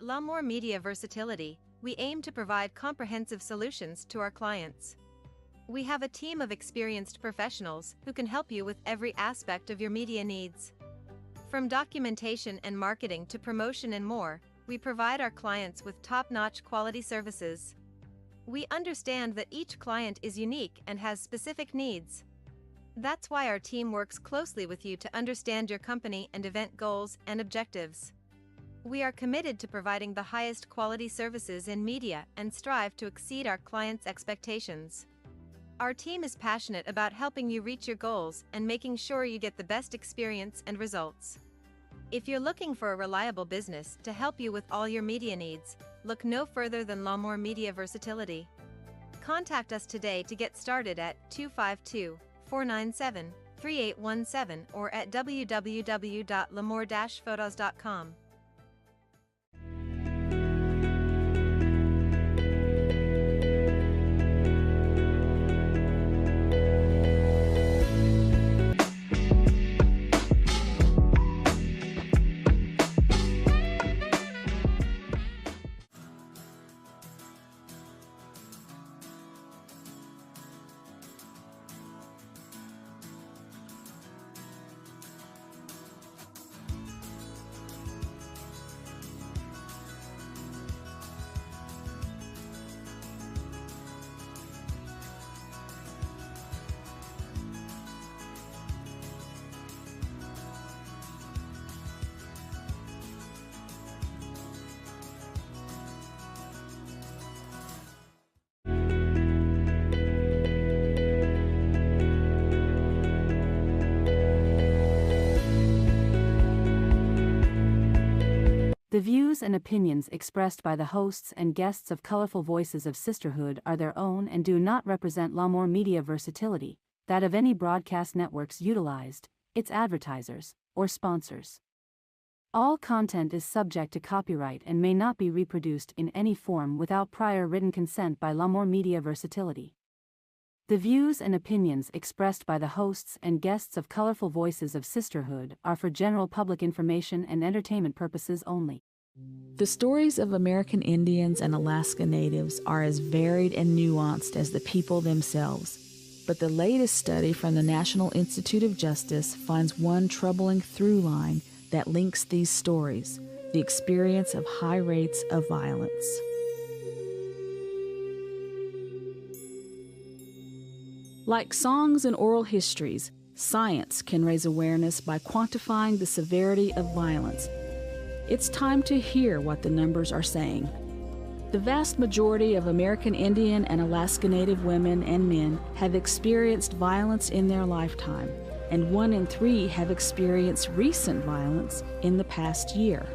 At L'Amour Media Versatility, we aim to provide comprehensive solutions to our clients. We have a team of experienced professionals who can help you with every aspect of your media needs. From documentation and marketing to promotion and more, we provide our clients with top-notch quality services. We understand that each client is unique and has specific needs. That's why our team works closely with you to understand your company and event goals and objectives. We are committed to providing the highest quality services in media and strive to exceed our clients' expectations. Our team is passionate about helping you reach your goals and making sure you get the best experience and results. If you're looking for a reliable business to help you with all your media needs, look no further than L'Amour Media Versatility. Contact us today to get started at 252-497-3817 or at www.lamour-photos.com. The views and opinions expressed by the hosts and guests of Colorful Voices of Sisterhood are their own and do not represent L'Amour Media Versatility, that of any broadcast networks utilized, its advertisers, or sponsors. All content is subject to copyright and may not be reproduced in any form without prior written consent by L'Amour Media Versatility. The views and opinions expressed by the hosts and guests of Colorful Voices of Sisterhood are for general public information and entertainment purposes only. The stories of American Indians and Alaska Natives are as varied and nuanced as the people themselves. But the latest study from the National Institute of Justice finds one troubling through line that links these stories: the experience of high rates of violence. Like songs and oral histories, science can raise awareness by quantifying the severity of violence. It's time to hear what the numbers are saying. The vast majority of American Indian and Alaska Native women and men have experienced violence in their lifetime, and 1 in 3 have experienced recent violence in the past year.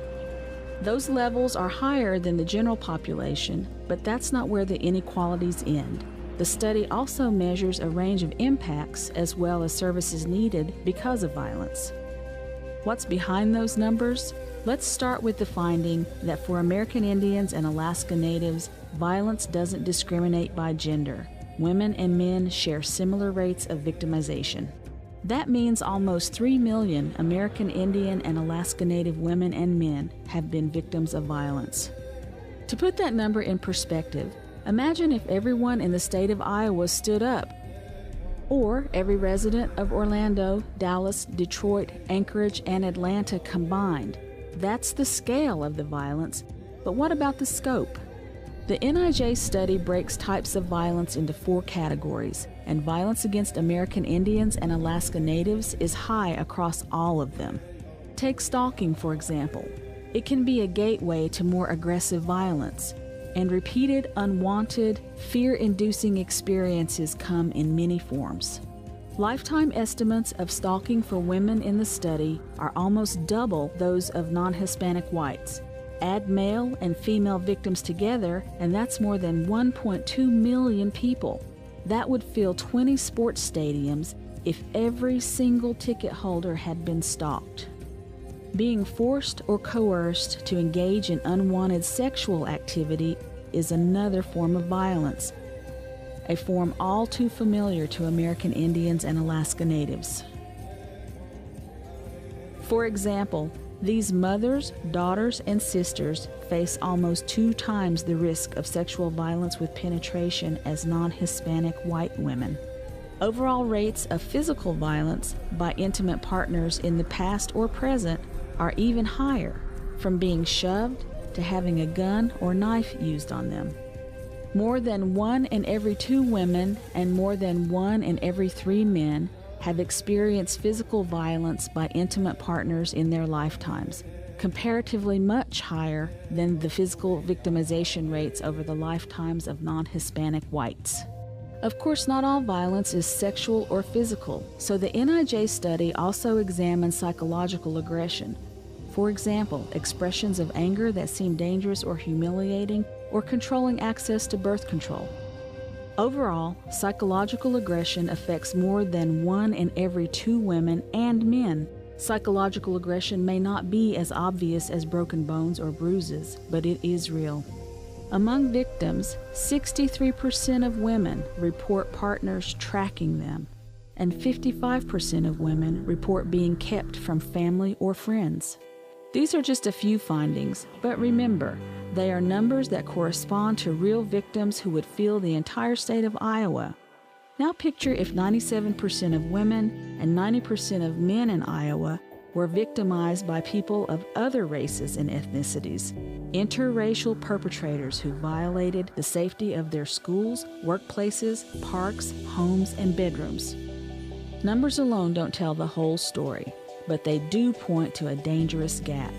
Those levels are higher than the general population, but that's not where the inequalities end. The study also measures a range of impacts as well as services needed because of violence. What's behind those numbers? Let's start with the finding that for American Indians and Alaska Natives, violence doesn't discriminate by gender. Women and men share similar rates of victimization. That means almost 3 million American Indian and Alaska Native women and men have been victims of violence. To put that number in perspective, imagine if everyone in the state of Iowa stood up, or every resident of Orlando, Dallas, Detroit, Anchorage, and Atlanta combined. That's the scale of the violence, but what about the scope? The NIJ study breaks types of violence into 4 categories, and violence against American Indians and Alaska Natives is high across all of them. Take stalking, for example. It can be a gateway to more aggressive violence, and repeated, unwanted, fear-inducing experiences come in many forms. Lifetime estimates of stalking for women in the study are almost double those of non-Hispanic whites. Add male and female victims together, and that's more than 1.2 million people. That would fill 20 sports stadiums if every single ticket holder had been stalked. Being forced or coerced to engage in unwanted sexual activity is another form of violence, a form all too familiar to American Indians and Alaska Natives. For example, These mothers, daughters, and sisters face almost 2 times the risk of sexual violence with penetration as non-Hispanic white women. Overall rates of physical violence by intimate partners in the past or present are even higher, from being shoved to having a gun or knife used on them. More than 1 in every 2 women and more than 1 in every 3 men have experienced physical violence by intimate partners in their lifetimes, comparatively much higher than the physical victimization rates over the lifetimes of non-Hispanic whites. Of course, not all violence is sexual or physical, so the NIJ study also examines psychological aggression. For example, expressions of anger that seem dangerous or humiliating, or controlling access to birth control. Overall, psychological aggression affects more than 1 in every 2 women and men. Psychological aggression may not be as obvious as broken bones or bruises, but it is real. Among victims, 63% of women report partners tracking them, and 55% of women report being kept from family or friends. These are just a few findings, but remember, they are numbers that correspond to real victims who would feel the entire state of Iowa. Now picture if 97% of women and 90% of men in Iowa were victimized by people of other races and ethnicities, interracial perpetrators who violated the safety of their schools, workplaces, parks, homes, and bedrooms. Numbers alone don't tell the whole story, but they do point to a dangerous gap.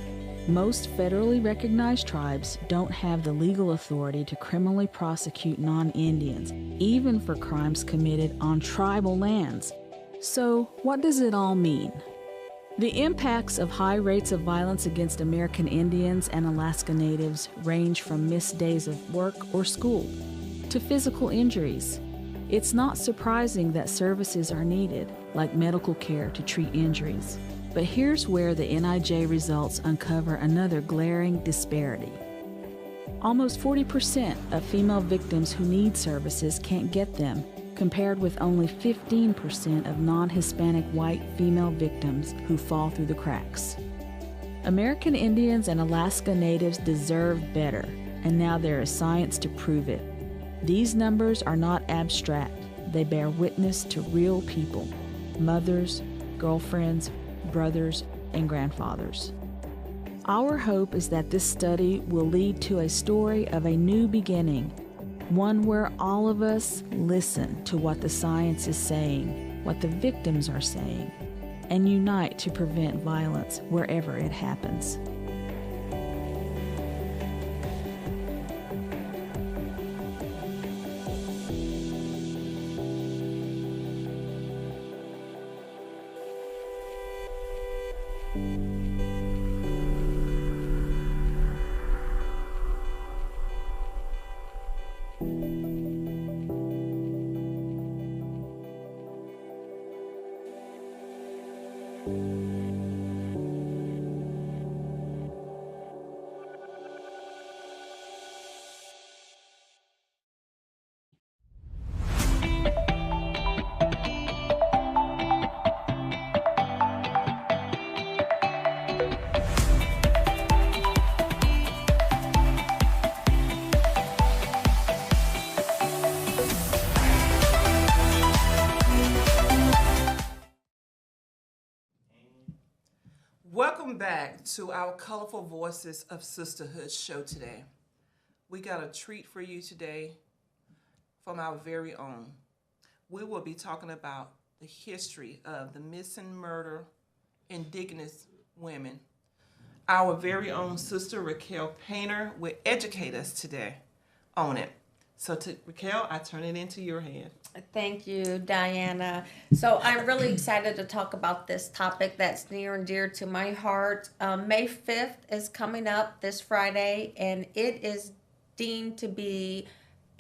Most federally recognized tribes don't have the legal authority to criminally prosecute non-Indians, even for crimes committed on tribal lands. So, what does it all mean? The impacts of high rates of violence against American Indians and Alaska Natives range from missed days of work or school to physical injuries. It's not surprising that services are needed, like medical care to treat injuries. But here's where the NIJ results uncover another glaring disparity. Almost 40% of female victims who need services can't get them, compared with only 15% of non-Hispanic white female victims who fall through the cracks. American Indians and Alaska Natives deserve better, and now there is science to prove it. These numbers are not abstract. They bear witness to real people: mothers, girlfriends, brothers, and grandfathers. Our hope is that this study will lead to a story of a new beginning, one where all of us listen to what the science is saying, what the victims are saying, and unite to prevent violence wherever it happens. Welcome back to our Colorful Voices of Sisterhood show today. We got a treat for you today from our very own. We will be talking about the history of the missing, murder, indigenous women. Our very own sister Raquel Painter will educate us today on it. So Raquel, I turn it into your hand. Thank you, Diana. So I'm really excited to talk about this topic that's near and dear to my heart. May 5th is coming up this Friday, and it is deemed to be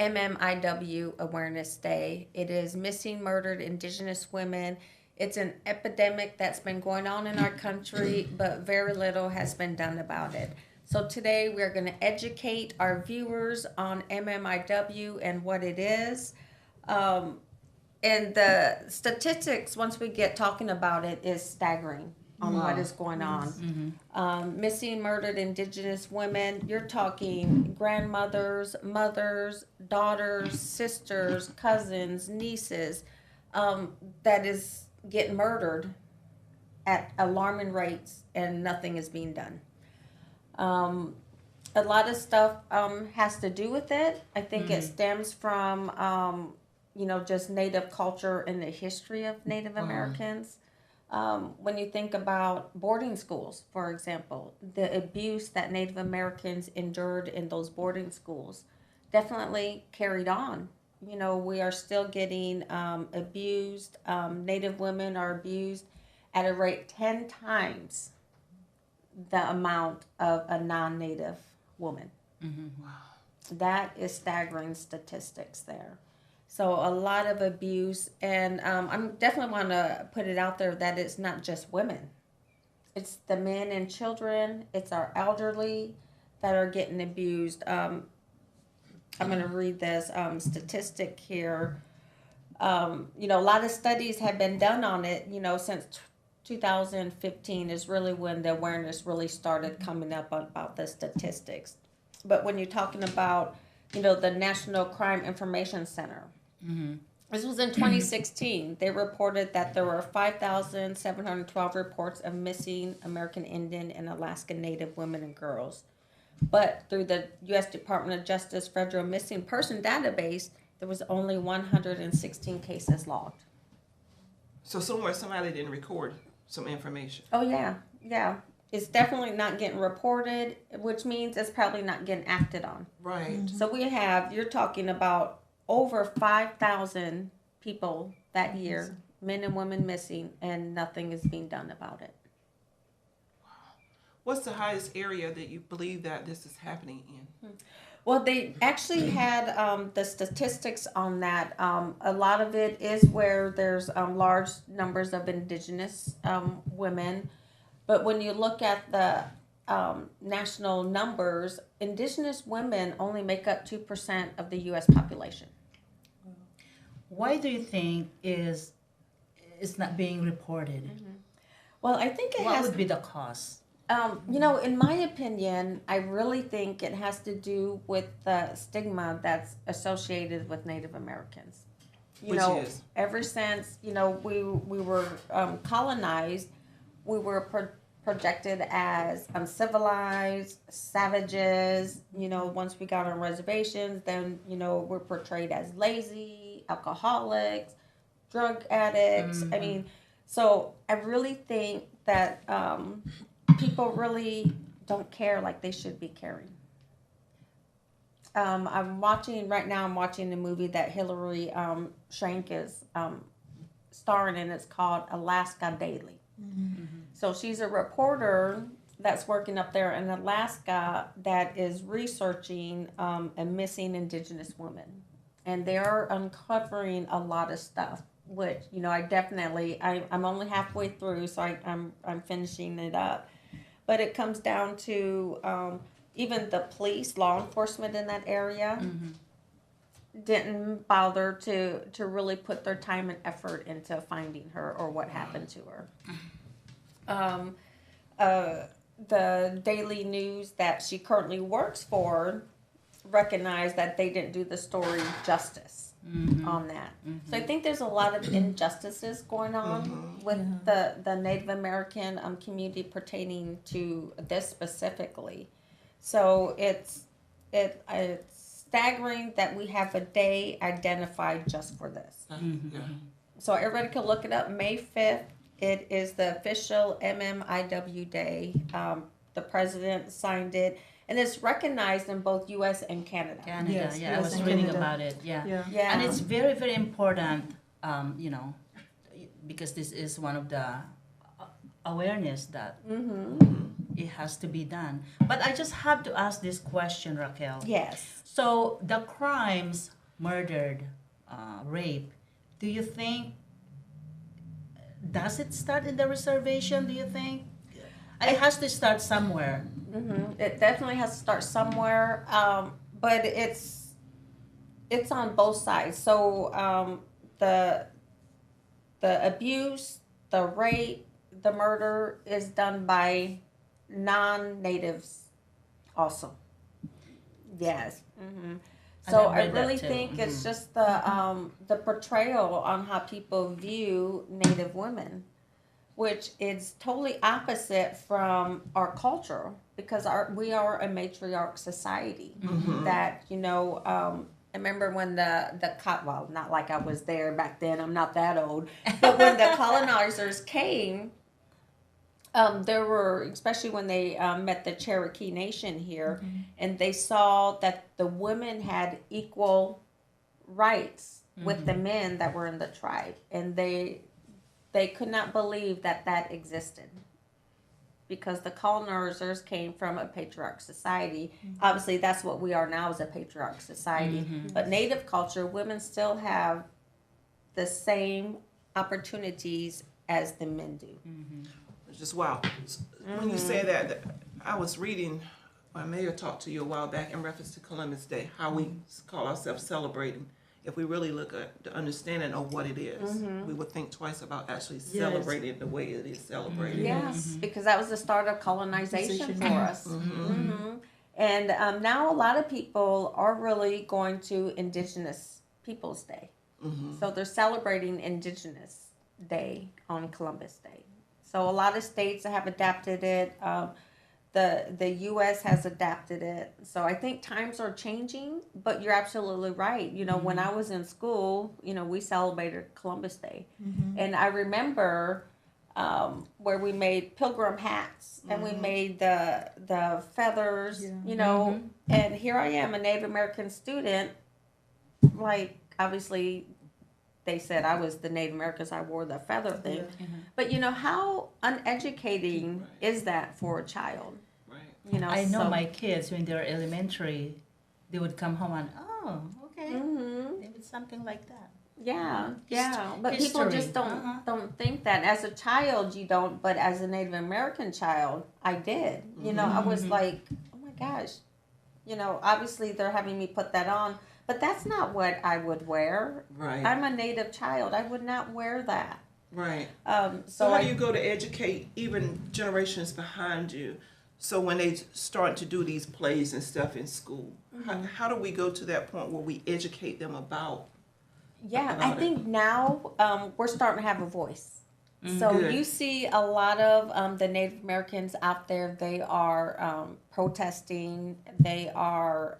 MMIW Awareness Day. It is Missing Murdered Indigenous Women. It's an epidemic that's been going on in our country, but very little has been done about it. So today we're going to educate our viewers on MMIW and what it is. And the statistics, once we get talking about it, is staggering. on what is going on. Missing, murdered Indigenous women, you're talking grandmothers, mothers, daughters, sisters, cousins, nieces, that is getting murdered at alarming rates, and nothing is being done. A lot of stuff has to do with it. I think it stems from, just Native culture and the history of Native Americans. When you think about boarding schools, for example, the abuse that Native Americans endured in those boarding schools definitely carried on. We are still getting abused. Native women are abused at a rate 10 times the amount of a non-Native woman. Wow. That is staggering statistics there. So a lot of abuse, and I'm definitely want to put it out there that it's not just women. It's the men and children. It's our elderly that are getting abused. I'm going to read this statistic here. A lot of studies have been done on it, since 2015 is really when the awareness really started coming up about the statistics. But when you're talking about, the National Crime Information Center, this was in 2016. They reported that there were 5,712 reports of missing American Indian and Alaska Native women and girls. But through the U.S. Department of Justice Federal Missing Person Database, there was only 116 cases logged. So somewhere somebody didn't record some information. Oh, yeah. It's definitely not getting reported, which means it's probably not getting acted on. Right. So you're talking about over 5,000 people that year, men and women missing, and nothing is being done about it. Wow. What's the highest area that you believe that this is happening in? Well, they actually had the statistics on that. A lot of it is where there's large numbers of Indigenous women. But when you look at the national numbers, Indigenous women only make up 2% of the U.S. population. Why do you think it's not being reported? Well, I think what would be the cause? In my opinion, I really think it has to do with the stigma that's associated with Native Americans. Which is? Ever since, we were colonized, we were projected as uncivilized, savages. Once we got on reservations, then, we're portrayed as lazy, alcoholics, drug addicts. I mean, so I really think that people really don't care like they should be caring. I'm watching the movie that Hillary Swank is starring in. It's called Alaska Daily. So she's a reporter that's working up there in Alaska that is researching a missing Indigenous woman. And they're uncovering a lot of stuff, which, I'm only halfway through, so I'm finishing it up. But it comes down to even the police, law enforcement in that area didn't bother to really put their time and effort into finding her or what happened to her. The Daily News that she currently works for recognized that they didn't do the story justice on that. So I think there's a lot of injustices going on with the Native American community pertaining to this specifically. So it's staggering that we have a day identified just for this. So everybody can look it up. May 5th, it is the official MMIW Day. The president signed it. And it's recognized in both U.S. and Canada. Yes, I was reading about it. Yeah. And it's very, very important, because this is one of the awareness that it has to be done. But I just have to ask this question, Raquel. Yes. So the crimes, murdered, rape, do you think, does it start in the reservation, do you think? It has to start somewhere. It definitely has to start somewhere, but it's on both sides. So the abuse, the rape, the murder is done by non-natives also. Yes. So I read that really too. think it's just the portrayal on how people view Native women, which is totally opposite from our culture, because we are a matriarch society. That I remember when well, not like I was there back then. I'm not that old, but when the colonizers came, there were, especially when they met the Cherokee Nation here, and they saw that the women had equal rights with the men that were in the tribe, and they could not believe that that existed, because the colonizers came from a patriarch society. Obviously, that's what we are now, is a patriarch society. But Native culture, women still have the same opportunities as the men do. It's just wow. When you say that, I was reading, I may have talked to you a while back in reference to Columbus Day, how we call ourselves celebrating. If we really look at the understanding of what it is, we would think twice about actually celebrating it the way it is celebrated. Yes, because that was the start of colonization for us. And now a lot of people are really going to Indigenous Peoples Day. So they're celebrating Indigenous Day on Columbus Day. So a lot of states have adapted it. The U.S. has adapted it. So I think times are changing, but you're absolutely right. When I was in school, we celebrated Columbus Day. And I remember where we made pilgrim hats, and we made the feathers, and here I am, a Native American student. Like, obviously, they said I was the Native Americans, I wore the feather thing. But how uneducating is that for a child? I know my kids, when they're elementary, they would come home and, okay, maybe something like that. Yeah. But History. people just don't think that. As a child, you don't, but as a Native American child, I did. I was like, oh my gosh. Obviously they're having me put that on, but that's not what I would wear. Right. I'm a Native child. I would not wear that. Right. So how do you go to educate even generations behind you? So when they start to do these plays and stuff in school, how do we go to that point where we educate them about? I think now we're starting to have a voice. So Good. you see a lot of the Native Americans out there. They are protesting. They are,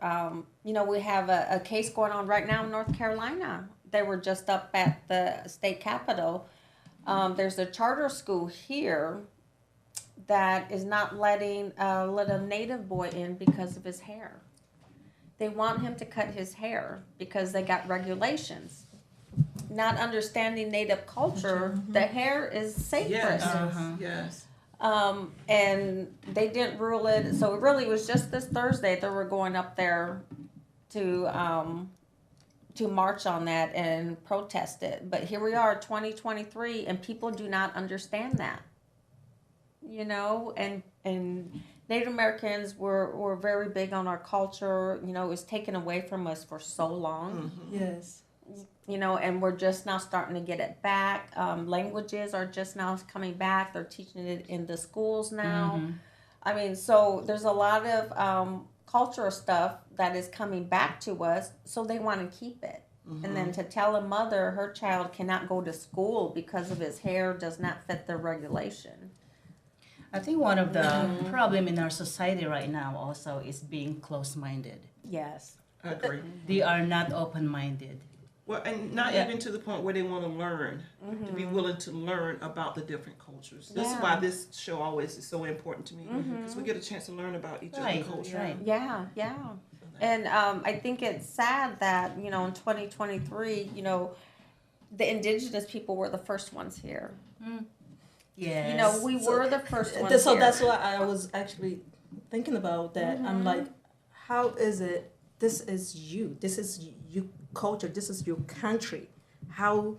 we have a case going on right now in North Carolina. They were just up at the state capitol. There's a charter school here that is not letting let a Native boy in because of his hair. They want him to cut his hair because they got regulations. Not understanding Native culture, the hair is sacred. Yes. And they didn't rule it. So it really was just this Thursday that we're going up there to march on that and protest it. But here we are, 2023, and people do not understand that. And Native Americans were very big on our culture. It was taken away from us for so long. Yes. And we're just now starting to get it back. Languages are just now coming back. They're teaching it in the schools now. I mean, so there's a lot of cultural stuff that is coming back to us, so they want to keep it. And then to tell a mother her child cannot go to school because of his hair does not fit the regulation. I think one of the problem in our society right now also is being close-minded. Yes. I agree. They are not open-minded. Well, and not even to the point where they want to learn, to be willing to learn about the different cultures. This is why this show always is so important to me, because we get a chance to learn about each other's culture. Right. Yeah. And I think it's sad that, in 2023, the indigenous people were the first ones here. Yes. We were the first ones So here. that's why I was actually thinking about that. I'm like, how is it? This is you. This is you culture. This is your country. How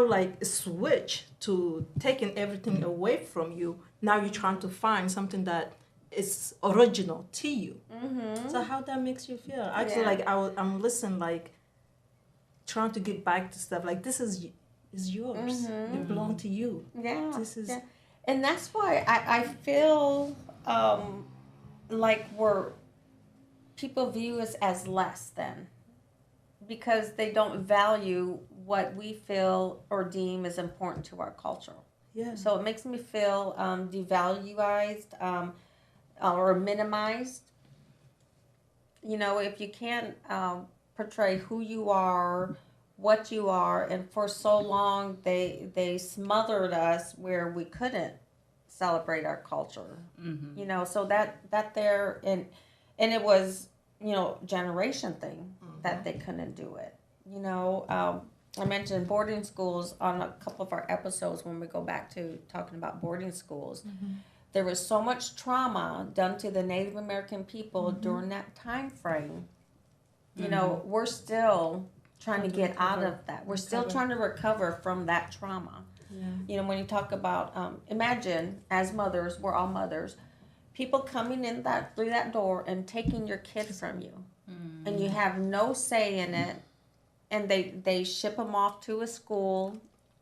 like switch to taking everything away from you? Now you're trying to find something that is original to you. So how that makes you feel? Actually, like I'm listening, like trying to get back to stuff. Like this is yours. It belongs to you. Yeah. This is. And that's why I feel like people view us as less than, because they don't value what we feel or deem is important to our culture. Yeah. So it makes me feel devalued or minimized. You know, if you can't portray who you are, what you are, and for so long they smothered us where we couldn't celebrate our culture. Mm-hmm. You know, so that there and it was, you know, generation thing that they couldn't do it. You know, I mentioned boarding schools on a couple of our episodes when we go back to talking about boarding schools. There was so much trauma done to the Native American people during that time frame. You know, we're still trying to get out of that. We're still trying to recover from that trauma. Yeah. You know, when you talk about, imagine as mothers, we're all mothers, people coming in through that door and taking your kid from you, and you have no say in it, and they ship them off to a school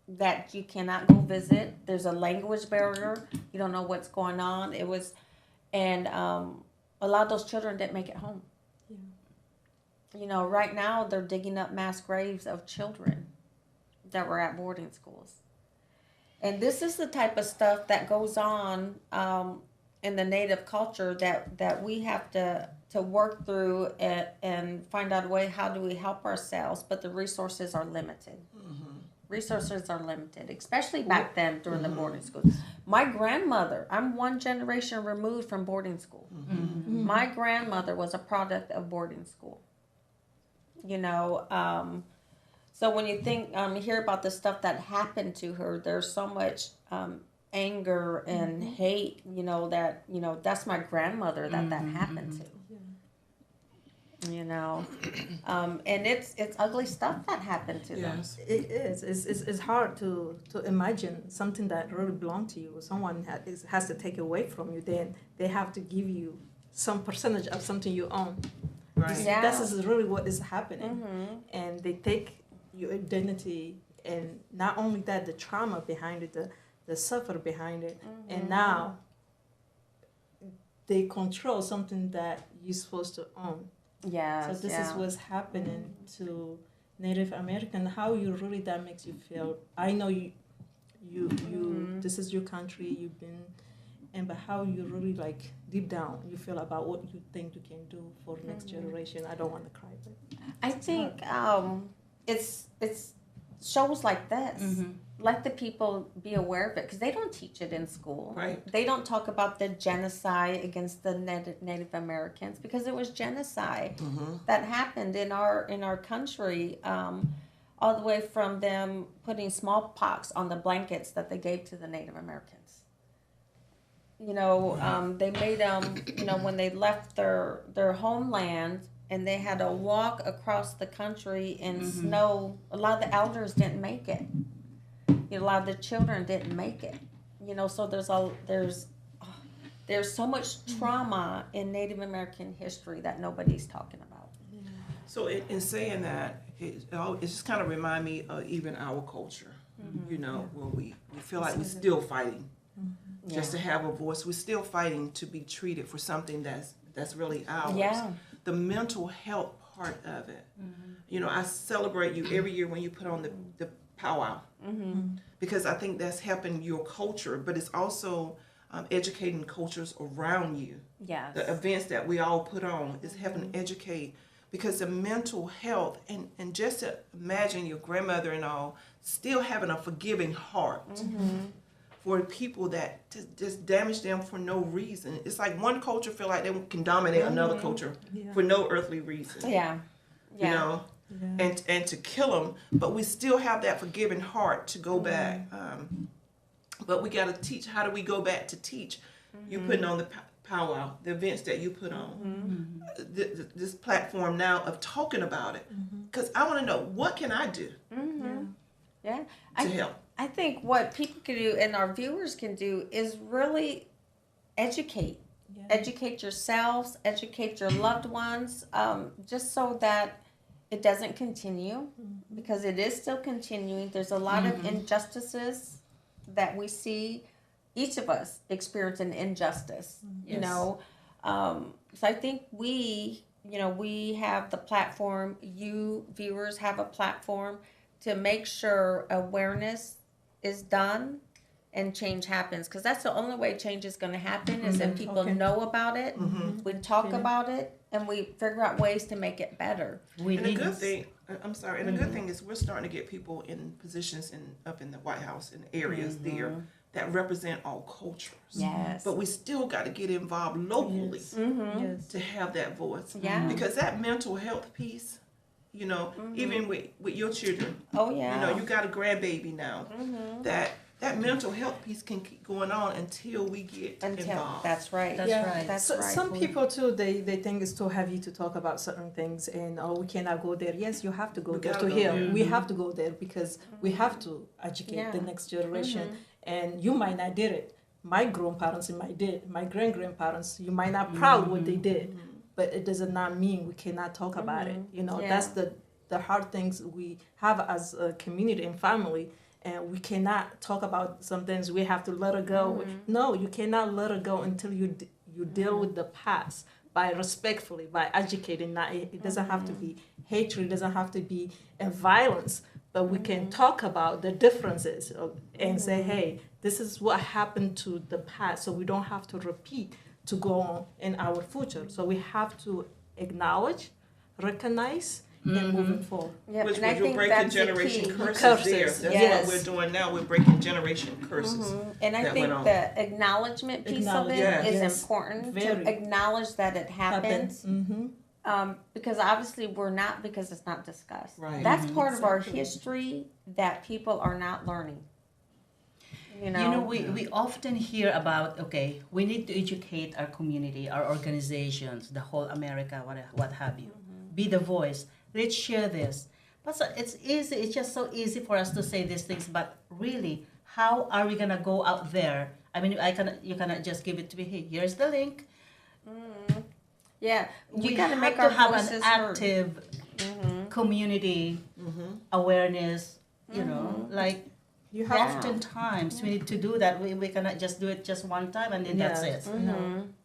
that you cannot go visit. There's a language barrier. You don't know what's going on. It was, and a lot of those children didn't make it home. You know, right now they're digging up mass graves of children that were at boarding schools. And this is the type of stuff that goes on in the Native culture that we have to work through and find out a way, how do we help ourselves, but the resources are limited. Resources are limited, especially back then during the boarding schools. My grandmother, I'm one generation removed from boarding school. My grandmother was a product of boarding school. You know, so when you hear about the stuff that happened to her, there's so much anger and hate, you know, that's my grandmother that happened to. You know, and it's ugly stuff that happened to them. It is. It's hard to imagine something that really belonged to you. Someone has to take away from you. Then they have to give you some percentage of something you own. Right. Yeah. This is really what is happening. And they take your identity, and not only that, the trauma behind it, the suffer behind it, and now they control something that you're supposed to own. Yeah. So this is what's happening to Native American. How that makes you feel. I know you this is your country, you've been, but how you really, like, deep down you feel about what you think you can do for next generation. I don't want to cry, but I think it's shows like this. Let the people be aware of it, because they don't teach it in school. Right. They don't talk about the genocide against the Native Americans, because it was genocide that happened in our country, all the way from them putting smallpox on the blankets that they gave to the Native Americans. You know, they made them, you know, when they left their homeland and they had to walk across the country in snow. A lot of the elders didn't make it. You know, a lot of the children didn't make it. You know, so there's so much trauma in Native American history that nobody's talking about. So in saying that, it just kind of remind me of even our culture. You know, where we feel like we're still fighting just to have a voice. We're still fighting to be treated for something that's really ours. Yeah. The mental health part of it. You know, I celebrate you every year when you put on the powwow, because I think that's helping your culture, but it's also educating cultures around you. Yes. The events that we all put on is helping educate, because the mental health, and just to imagine your grandmother and all still having a forgiving heart for people that just damage them for no reason. It's like one culture feel like they can dominate another culture for no earthly reason. Yeah. You know, and to kill them, but we still have that forgiving heart to go back. But we got to teach. How do we go back to teach? You putting on the powwow, the events that you put on, this platform now of talking about it, because I want to know, what can I do Yeah. to help? I think what people can do and our viewers can do is really educate. Educate yourselves, educate your loved ones, just so that it doesn't continue, because it is still continuing. There's a lot of injustices that we see each of us experience an injustice, you Yes. know. So I think we have the platform, you viewers have a platform to make sure awareness is done and change happens, because that's the only way change is going to happen is if people Okay. know about it, we talk about it, and we figure out ways to make it better. We And the need good thing, I'm sorry, and the good thing is we're starting to get people in positions up in the White House in areas there that represent all cultures. Yes. But we still got to get involved locally Yes. to have that voice. Yeah. Because that mental health piece, you know, even with your children, Oh yeah. you know, you got a grandbaby now, that mental health piece can keep going on until we get involved. That's right. That's right. That's So, right. some people too, they think it's too heavy to talk about certain things, and we cannot go there. Yes, you have to go We there gotta to go heal. there. We have to go there because we have to educate the Yeah. next generation. And you might not did it. My grandparents might did. My grandparents, you might not proud what they did, but it does not mean we cannot talk about it. You know, Yeah. that's the hard things we have as a community and family. And we cannot talk about some things. We have to let it go. No, you cannot let it go until you deal with the past by respectfully, by educating. Not it doesn't have to be hatred. It doesn't have to be violence. But we can talk about the differences and say, hey, this is what happened to the past, so we don't have to repeat to go on in our future. So we have to acknowledge, recognize, and moving forward. Yep. Which and I you're think breaking that's the generation key. curses there. That's Yes. what we're doing now. We're breaking generation curses. And I that think went on. the acknowledgement piece of it Acknowledge- is yes. important Very. to acknowledge that it happens. Mm-hmm. Because obviously we're not, because it's not discussed. Right. That's part of our history that people are not learning. You know, we often hear about, okay, we need to educate our community, our organizations, the whole America, what have you. Be the voice. Let's share this. But so it's easy. It's just so easy for us to say these things. But really, how are we gonna go out there? I mean, you cannot just give it to me. Hey, here's the link. yeah, you We got to have make to our have an voices heard. active community awareness. You know, like You have oftentimes we need to do that. We cannot just do it just one time and then that's it.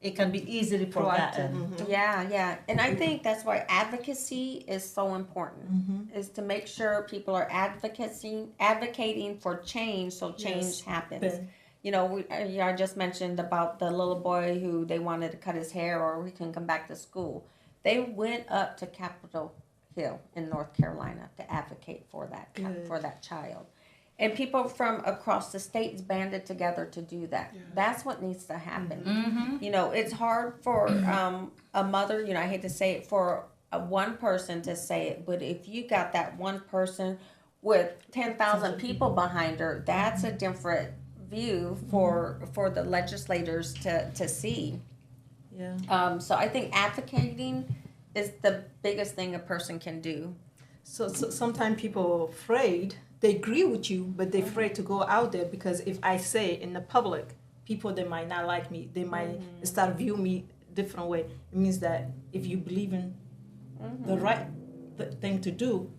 It can be easily forgotten. Yeah. And I think that's why advocacy is so important, is to make sure people are advocating for change so change Yes. happens. Ben. You know, I just mentioned about the little boy who they wanted to cut his hair or he can come back to school. They went up to Capitol Hill in North Carolina to advocate for that Good. for that child. And people from across the states banded together to do that. That's what needs to happen. You know, it's hard for a mother, you know, I hate to say it, for one person to say it, but if you got that one person with 10,000 people behind her, that's a different view for the legislators to see. Yeah. So I think advocating is the biggest thing a person can do. So sometimes people are afraid. They agree with you, but they're afraid to go out there because if I say it in the public, people, they might not like me. They might start view me different way. It means that if you believe in the right thing to do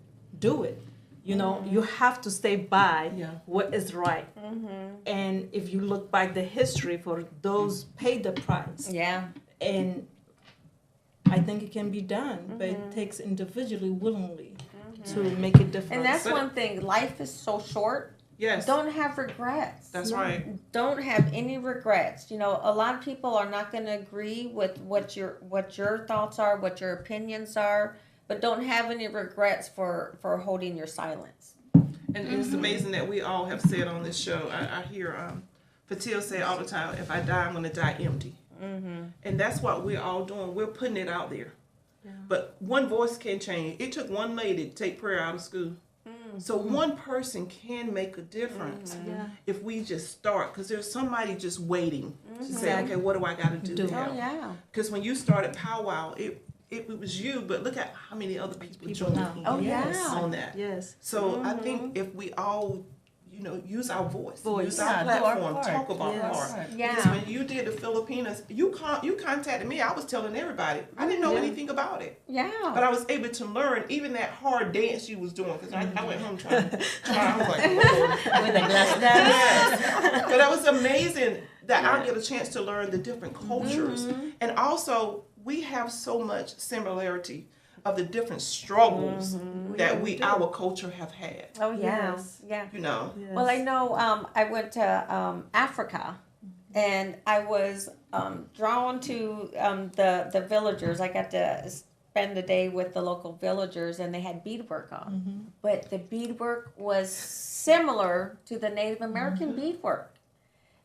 it. You know, you have to stay by what is right. And if you look back the history for those paid the price, Yeah. and I think it can be done, but it takes individually willingly to make a difference. And that's one thing. Life is so short. Yes. Don't have regrets. That's right. Don't have any regrets. You know, a lot of people are not going to agree with what your thoughts are, what your opinions are, but don't have any regrets for holding your silence. And it's amazing that we all have said on this show. I hear Fatil say all the time, if I die, I'm going to die empty. And that's what we're all doing. We're putting it out there. But one voice can change. It took one lady to take prayer out of school. So one person can make a difference if we just start. Because there's somebody just waiting to say, okay, what do I got to do to help? Oh, yeah. Because when you started Powwow, it was you, but look at how many other people joined now. Oh, in yeah. on that. Yes. So I think if we all, you know, use our voice, use Yeah, our do our platform, part. talk about Yes. art. Yeah. Because when you did the Filipinas, you contacted me. I was telling everybody. I didn't know anything about it. Yeah. But I was able to learn even that hard dance you was doing. Because I went home trying. I was like, oh. With a glass dance. Yes. But I was was amazing that I get a chance to learn the different cultures. And also, we have so much similarity of the different struggles that our culture have had. Oh yeah, Yes. yeah. You know, Well, I know I went to Africa, and I was drawn to the villagers. I got to spend the day with the local villagers, and they had beadwork on. But the beadwork was similar to the Native American beadwork.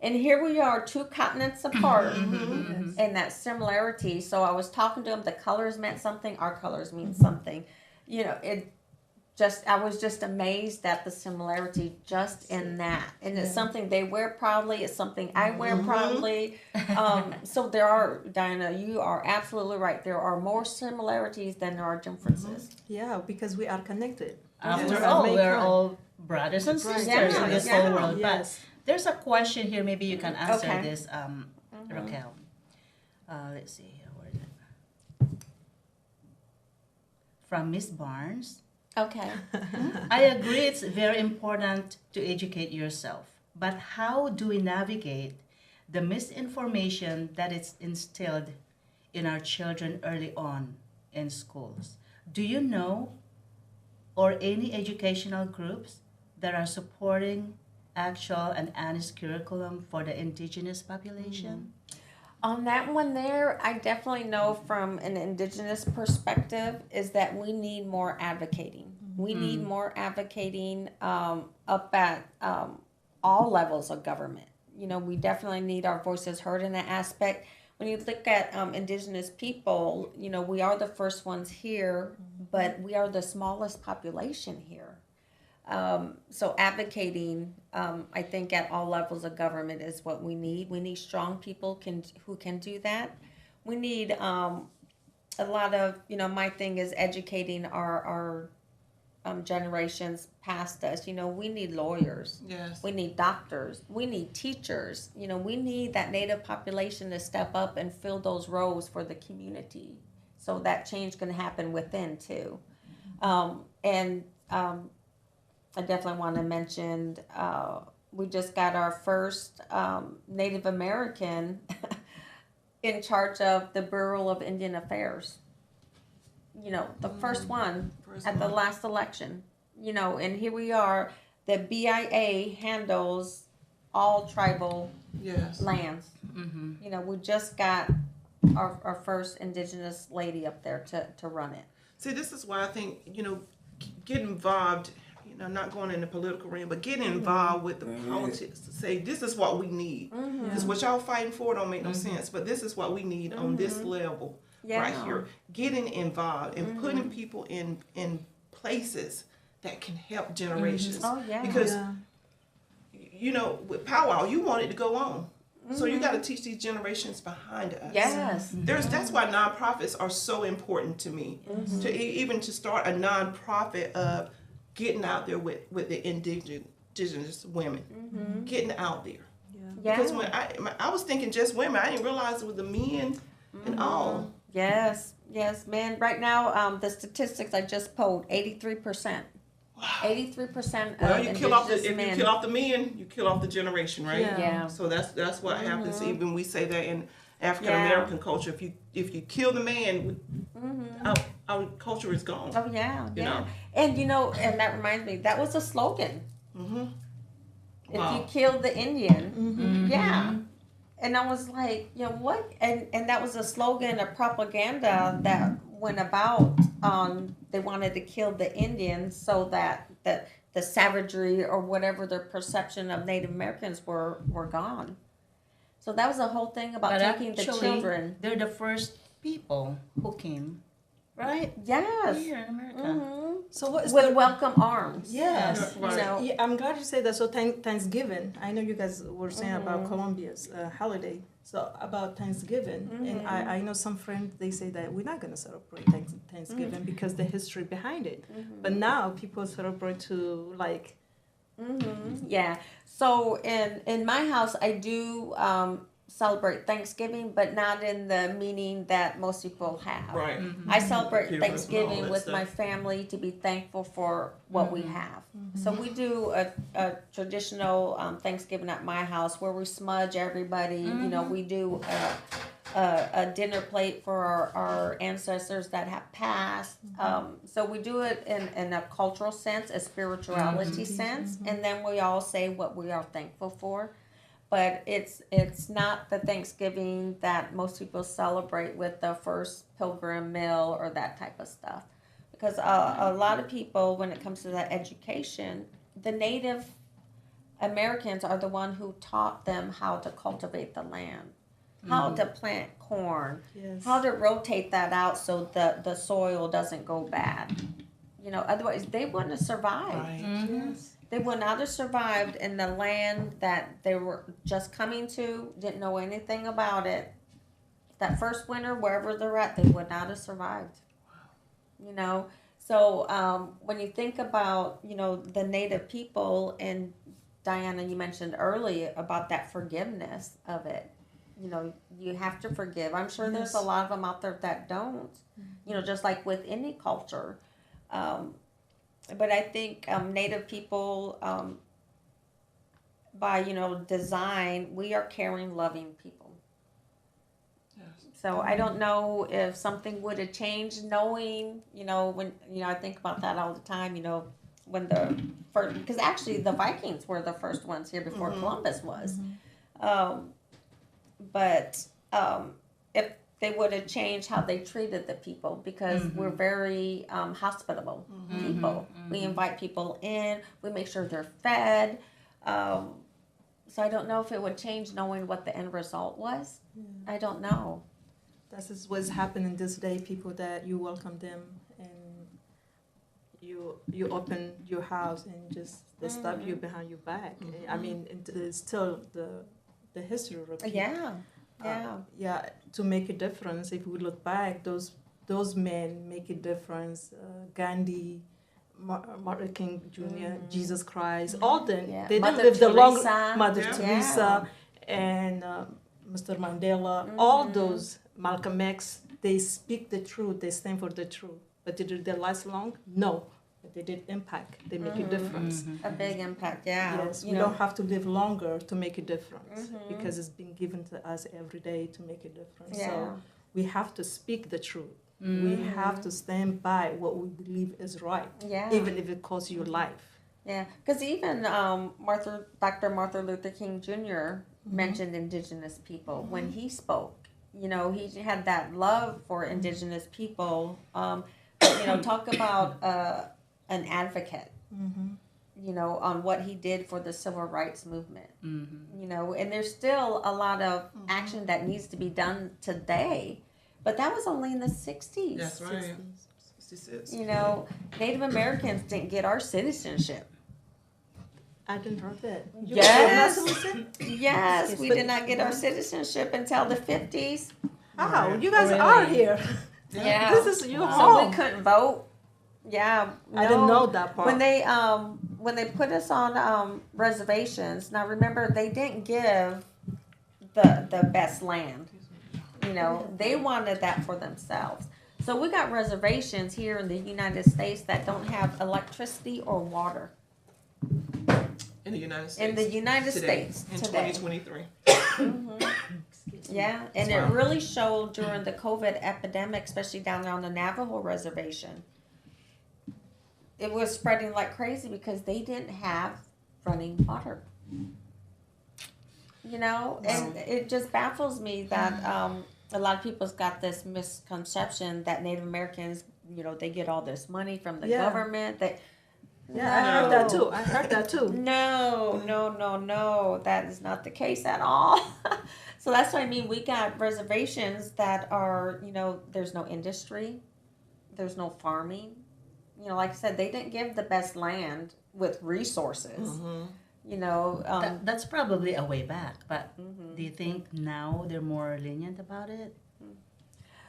And here we are, 2 continents apart, and that similarity. So I was talking to them. The colors meant something. Our colors mean something. You know, I was just amazed at the similarity just in that. And it's something they wear proudly. It's something I wear proudly. So there are, Diana, you are absolutely right. There are more similarities than there are differences. Yeah, because we are connected. After all, we're all brothers and sisters in this whole world. Yes. But there's a question here. Maybe you can answer Okay. this, Raquel. Let's see here. Where is it? From Miss Barnes. Okay. I agree it's very important to educate yourself. But how do we navigate the misinformation that is instilled in our children early on in schools? Do you know or any educational groups that are supporting actual and honest curriculum for the indigenous population? On that one there, I definitely know from an indigenous perspective is that we need more advocating. We need more advocating up at all levels of government. You know, we definitely need our voices heard in that aspect. When you look at indigenous people, you know, we are the first ones here, but we are the smallest population here. So advocating, I think at all levels of government is what we need. We need strong people who can do that. We need a lot of, you know, my thing is educating our generations past us. You know, we need lawyers. yes. We need doctors. We need teachers. You know, we need that Native population to step up and fill those roles for the community. So that change can happen within too. I definitely want to mention we just got our first Native American in charge of the Bureau of Indian Affairs. You know, the first one at the last election. You know, and here we are. The BIA handles all tribal Yes. lands. You know, we just got our first indigenous lady up there to run it. See, this is why I think, you know, get involved, you know, not going in the political realm, but getting involved with the politics to say, this is what we need. Because what y'all fighting for don't make no sense, but this is what we need on this level right here. Getting involved and putting people in places that can help generations. Oh, yeah. Because, you know, with powwow, you want it to go on. So you got to teach these generations behind us. Yes. That's why nonprofits are so important to me. To even to start a nonprofit of getting out there with the indigenous women, getting out there. Yeah. Because when I was thinking just women, I didn't realize it was the men and all. Yes, man. Right now, the statistics I just pulled, 83%. 83% Well, of you indigenous kill off the men. you kill off the men, you kill off the generation, right? Yeah. So that's what happens. Even we say that in African American culture, if you kill the man, our culture is gone. Oh yeah, You know? And you know, and that reminds me, that was a slogan. If you kill the Indian, yeah. And I was like, you know what? And that was a slogan, a propaganda that went about. They wanted to kill the Indians so that the savagery or whatever their perception of Native Americans were gone. So that was the whole thing about taking the children. They're the first people who came, right? Yes. Here in America. So what is With the welcome arms. Yes. You know, Yeah, I'm glad you said that. So Thanksgiving, I know you guys were saying about Colombia's holiday. So about Thanksgiving, and I know some friends, they say that we're not going to celebrate Thanksgiving because the history behind it. But now people celebrate to Yeah. So in my house, I do celebrate Thanksgiving, but not in the meaning that most people have. Right. I celebrate Givers and all Thanksgiving that with stuff. my family to be thankful for what we have. So we do a traditional Thanksgiving at my house where we smudge everybody. You know, we do a dinner plate for our ancestors that have passed. So we do it in a cultural sense, a spirituality sense, and then we all say what we are thankful for. But it's not the Thanksgiving that most people celebrate with the first pilgrim meal or that type of stuff. Because a lot of people, when it comes to that education, the Native Americans are the one who taught them how to cultivate the land, how to plant corn, Yes. how to rotate that out so the soil doesn't go bad. You know, otherwise they wouldn't have survived. Right. Yes. They would not have survived in the land that they were just coming to, didn't know anything about it. That first winter, wherever they're at, they would not have survived. You know, so when you think about, you know, the Native people, and Diana, you mentioned earlier about that forgiveness of it. You know, you have to forgive. I'm sure there's a Yes. lot of them out there that don't. You know, just like with any culture. But I think Native people, by, you know, design, we are caring, loving people. Yes. So I don't know if something would have changed, knowing, you know, when, you know, I think about that all the time, you know, when the first, because actually the Vikings were the first ones here before Columbus was. But if they would have changed how they treated the people, because we're very hospitable people. We invite people in, we make sure they're fed. So I don't know if it would change knowing what the end result was. I don't know. That's just what's happening this day. People that you welcome them and you open your house and just they stab you behind your back. I mean, it's still the history repeat. Yeah. Yeah. Yeah, to make a difference. If we look back, those men make a difference. Gandhi, Martin King Jr., Jesus Christ, all them. Yeah. They didn't Mother live the long. Teresa. Mother Yeah. Teresa and Mr. Mandela, all those Malcolm X. They speak the truth. They stand for the truth. But did their lives long? No. But they did impact. They make a difference. A big impact, yeah. Yes, You we know, don't have to live longer to make a difference because it's been given to us every day to make a difference. Yeah. So we have to speak the truth. We have to stand by what we believe is right, yeah. even if it costs your life. Yeah, because even Dr. Martin Luther King Jr. mentioned indigenous people when he spoke. You know, he had that love for indigenous people. You know, talk about an advocate. You know, on what he did for the civil rights movement. You know, and there's still a lot of action that needs to be done today. But that was only in the 60s. That's right. 66. You know, Native Americans didn't get our citizenship. I didn't heard that. You Yes. got citizen? Yes, we But- did not get our citizenship until the 50s. How? You guys Really? are here. Yeah. This is your So home. we couldn't vote. Yeah. I didn't no. know that part. When they put us on reservations, now remember they didn't give the best land. You know, they wanted that for themselves. So we got reservations here in the United States that don't have electricity or water. In the United States. In the United today, States In today. 2023. Yeah, and Wow. it really showed during the COVID epidemic, especially down there on the Navajo reservation. It was spreading like crazy because they didn't have running water. You know, and it just baffles me that a lot of people's got this misconception that Native Americans, you know, they get all this money from the Yeah. government. That Yeah, I heard that too. I heard that too. No, that is not the case at all. So that's what I mean. We got reservations that are, you know, there's no industry, there's no farming. You know, like I said, they didn't give the best land with resources. You know, That's probably a way back, but do you think now they're more lenient about it?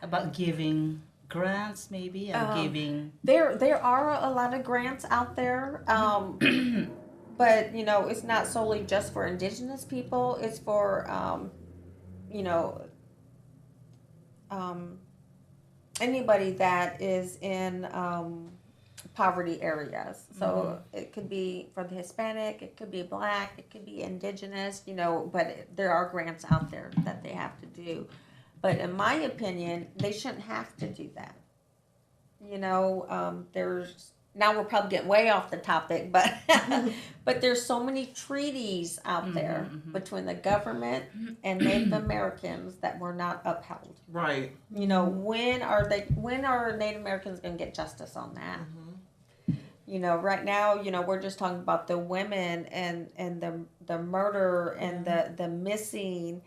About giving grants, maybe, and giving. there are a lot of grants out there, but you know, it's not solely just for indigenous people. It's for you know, anybody that is in poverty areas. So it could be for the Hispanic, it could be Black, it could be Indigenous, you know, but there are grants out there that they have to do. But in my opinion, they shouldn't have to do that. You know, there's, now we're probably getting way off the topic, but but there's so many treaties out there between the government and Native Americans that were not upheld. Right. You know, when are Native Americans going to get justice on that? You know, right now, you know, we're just talking about the women and the murder and the missing,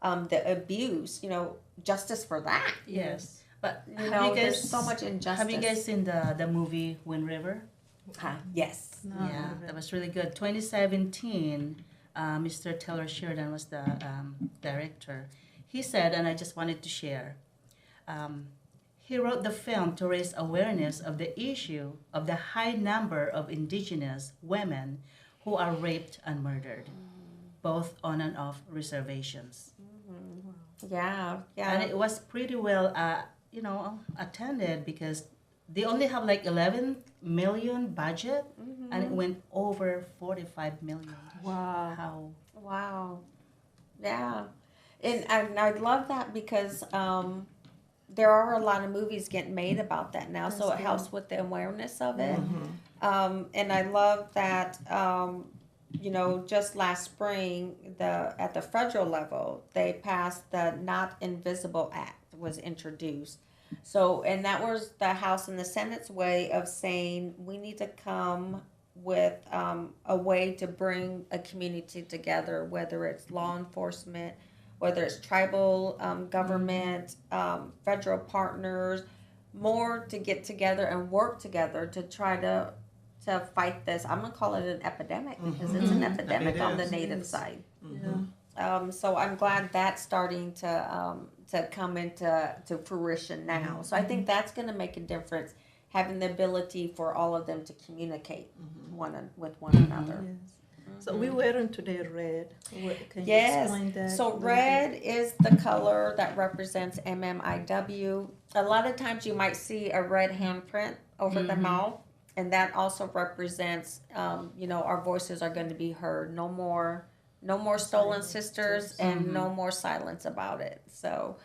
the abuse. You know, justice for that. Yes. But You know, there's so much injustice. have you guys seen the movie Wind River? Yes. Yeah, that was really good. 2017, Mr. Taylor Sheridan was the director. He said, and I just wanted to share, he wrote the film to raise awareness of the issue of the high number of indigenous women who are raped and murdered, both on and off reservations. Yeah. And it was pretty well, attended because they only have like 11 million budget, and it went over 45 million. Wow. How? Wow. Yeah. And I love that because there are a lot of movies getting made about that now, so it helps with the awareness of it. And I love that, you know, just last spring, at the federal level, they passed the Not Invisible Act was introduced. So, and that was the House and the Senate's way of saying we need to come with a way to bring a community together, whether it's law enforcement, whether it's tribal government, federal partners, more to get together and work together to try to fight this. I'm gonna call it an epidemic because it's an epidemic on the Native side. So I'm glad that's starting to come into fruition now. So I think that's going to make a difference, having the ability for all of them to communicate with one another. So we wearing today red. Can you Yes. explain that? So red is the color that represents MMIW. A lot of times you might see a red handprint over the mouth, and that also represents, our voices are going to be heard. No more stolen sisters, and no more silence about it. So,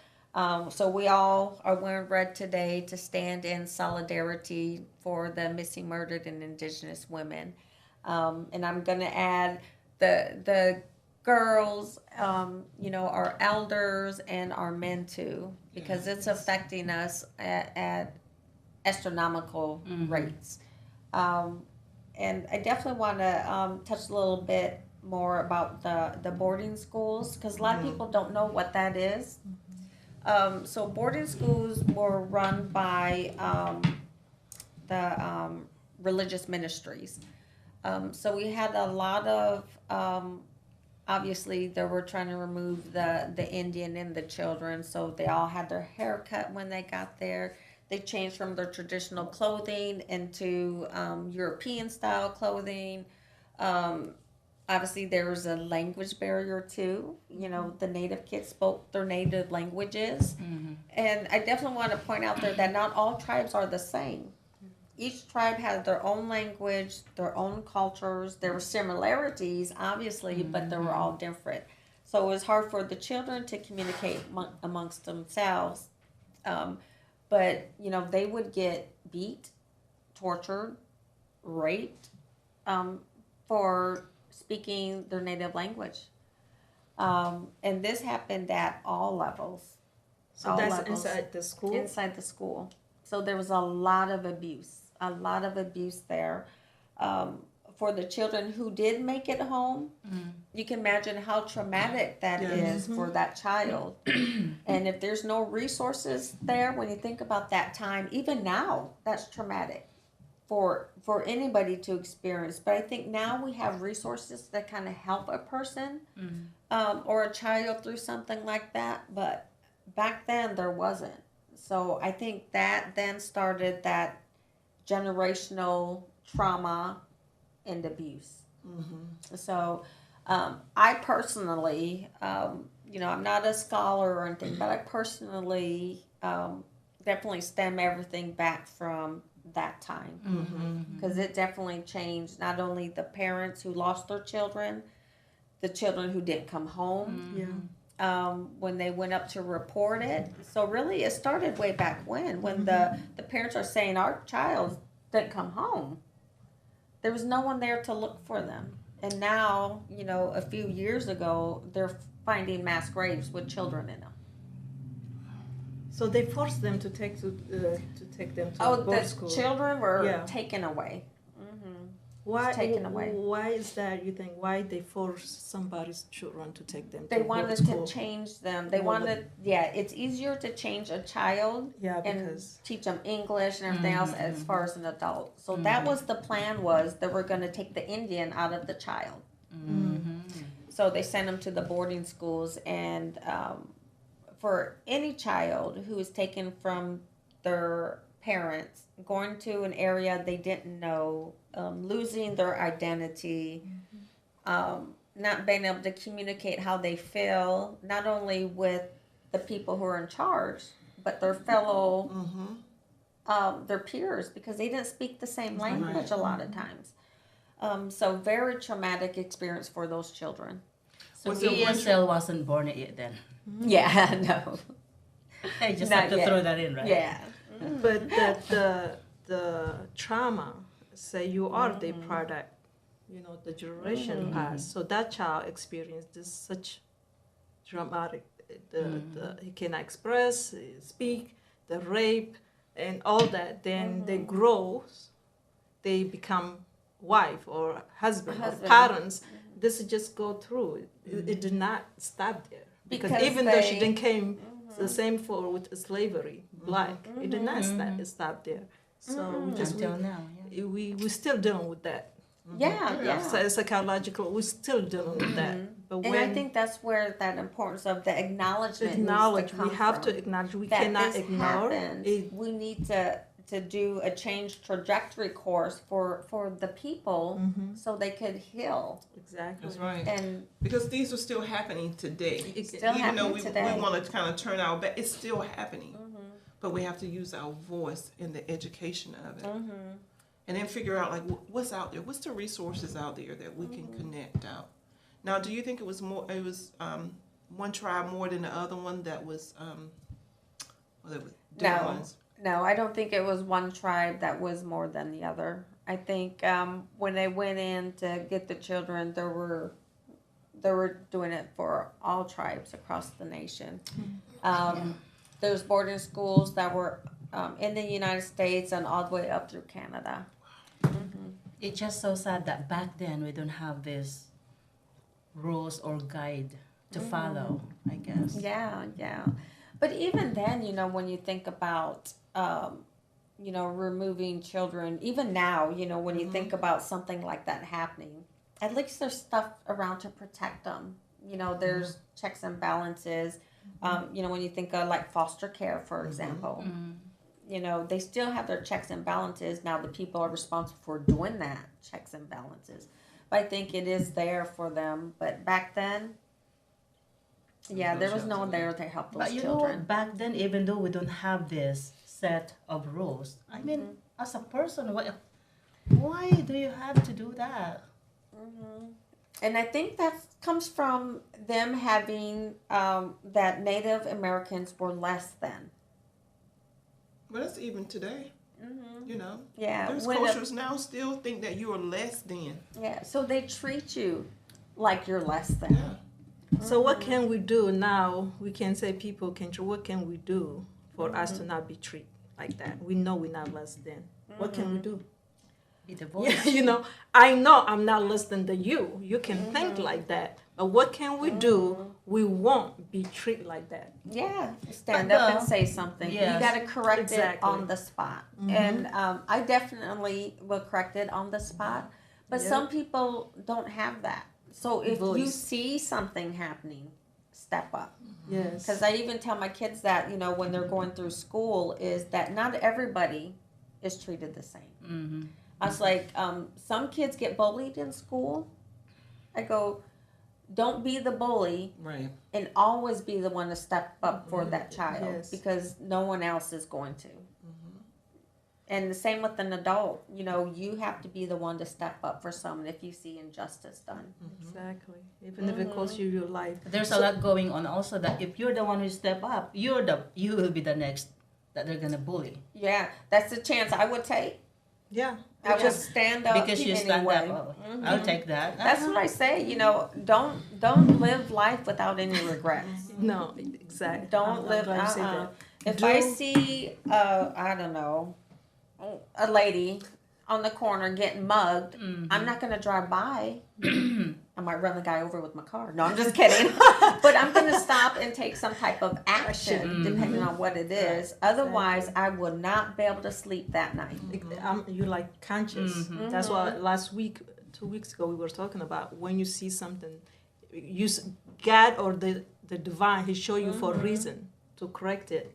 so we all are wearing red today to stand in solidarity for the missing, murdered, and Indigenous women. And I'm going to add the girls, our elders and our men too, because it's affecting us at astronomical rates. And I definitely want to touch a little bit more about the boarding schools, because a lot of people don't know what that is. So boarding schools were run by the religious ministries. So we had a lot of, obviously they were trying to remove the Indian in the children, so they all had their hair cut when they got there. They changed from their traditional clothing into European style clothing. Obviously, there was a language barrier too. You know, the native kids spoke their native languages. And I definitely want to point out there that not all tribes are the same. Each tribe had their own language, their own cultures. There were similarities, obviously, but they were all different. So it was hard for the children to communicate amongst themselves. But, they would get beat, tortured, raped for speaking their native language. And this happened at all levels. So all that's levels. inside the school? Inside the school. So there was a lot of abuse there. For the children who did make it home, you can imagine how traumatic that is for that child. And if there's no resources there, when you think about that time, even now, that's traumatic for anybody to experience. But I think now we have resources that kind of help a person or a child through something like that. But back then, there wasn't. So I think that then started that generational trauma and abuse. So I personally I'm not a scholar or anything, but I personally definitely stem everything back from that time. Because it definitely changed not only the parents who lost their children, the children who didn't come home. When they went up to report it. So really it started way back when the parents are saying our child didn't come home. There was no one there to look for them. And now, a few years ago, they're finding mass graves with children in them. So they forced them to take them to boarding school. Children were taken away. Why taken away. Why is that, you think? Why they force somebody's children to take them They to boarding wanted school? to change them. They wanted, it's easier to change a child and because teach them English and everything else as far as an adult. So that was the plan, was that we're going to take the Indian out of the child. So they sent them to the boarding schools, and for any child who is taken from their parents, going to an area they didn't know, losing their identity, not being able to communicate how they feel, not only with the people who are in charge, but their fellow, their peers, because they didn't speak the same language a lot of times. So very traumatic experience for those children. So ESL wasn't born yet then? Yeah, no. I just Not have to yet. throw that in, right? Yeah. but the trauma, say you are the product, the generation passed, so that child experienced this such dramatic, he cannot express, speak, the rape and all that, then they grow, they become wife or husband. Or parents. This just go through. It did not stop there, because even though she didn't came the same for with slavery, black, it did not stop there. So we just Until now, we still dealing with that. Yeah. So psychological, we're still dealing with that. But And I think that's where that importance of the acknowledgement needs to come we have from. to acknowledge. We that cannot this ignore happened. it. We need to do a change trajectory course for the people so they could heal. Exactly. That's right. And Because these are still happening today. It's still Even though happening today. we want to kind of turn our back, it's still happening. But we have to use our voice in the education of it. And then figure out, like, what's out there? What's the resources out there that we can connect out? Now, do you think it was one tribe more than the other one that was, there was different ones? No, I don't think it was one tribe that was more than the other. I think when they went in to get the children, they were doing it for all tribes across the nation. There's boarding schools that were in the United States and all the way up through Canada. It's just so sad that back then we don't have this rules or guide to follow, I guess. Yeah. But even then, when you think about, removing children, even now, when you think about something like that happening, at least there's stuff around to protect them. There's checks and balances. When you think of like foster care, for example, they still have their checks and balances. Now the people are responsible for doing that, checks and balances. But I think it is there for them. But back then, there was no one there to help those But you children. know what? Back then, even though we don't have this set of rules, I mean, as a person, why do you have to do that? And I think that comes from them having that Native Americans were less than. But that's even today. Yeah. There's when cultures now still think that you are less than. so they treat you like you're less than. Yeah. So what can we do now? We can say people can. What can we do for us to not be treated like that? We know we're not less than. What can we do? Be the voice. Yeah, I know I'm not less than you. You can think like that. But what can we do? We won't be treated like that. Yeah, stand up and say something. Yes. You got to correct it Exactly. on the spot. And I definitely will correct it on the spot. But Yeah. some people don't have that. So if you Voice. see something happening, step up. Yes. Because I even tell my kids that, when they're going through school, is that not everybody is treated the same. I was like, some kids get bullied in school. I go, don't be the bully, Right. and always be the one to step up for that child, Yes. because no one else is going to. And the same with an adult. You know, you have to be the one to step up for someone if you see injustice done. Exactly. Even if it costs you your life. There's a lot going on also, that if you're the one who step up, you will be the next that they're gonna bully. Yeah, that's the chance I would take. Yeah. I would stand up Because you stand anyway. up. Oh, I'll take that. That's what I say. You know, don't live life without any regrets. No, exactly. Don't I'm live. glad you said that. If I see, I don't know, a lady on the corner getting mugged, I'm not gonna drive by. I might run the guy over with my car. No, I'm just kidding. But I'm gonna stop and take some type of action, depending on what it is. Otherwise, I would not be able to sleep that night. You like conscious. That's why last week, 2 weeks ago, we were talking about when you see something, God or the divine, He show you for a reason to correct it.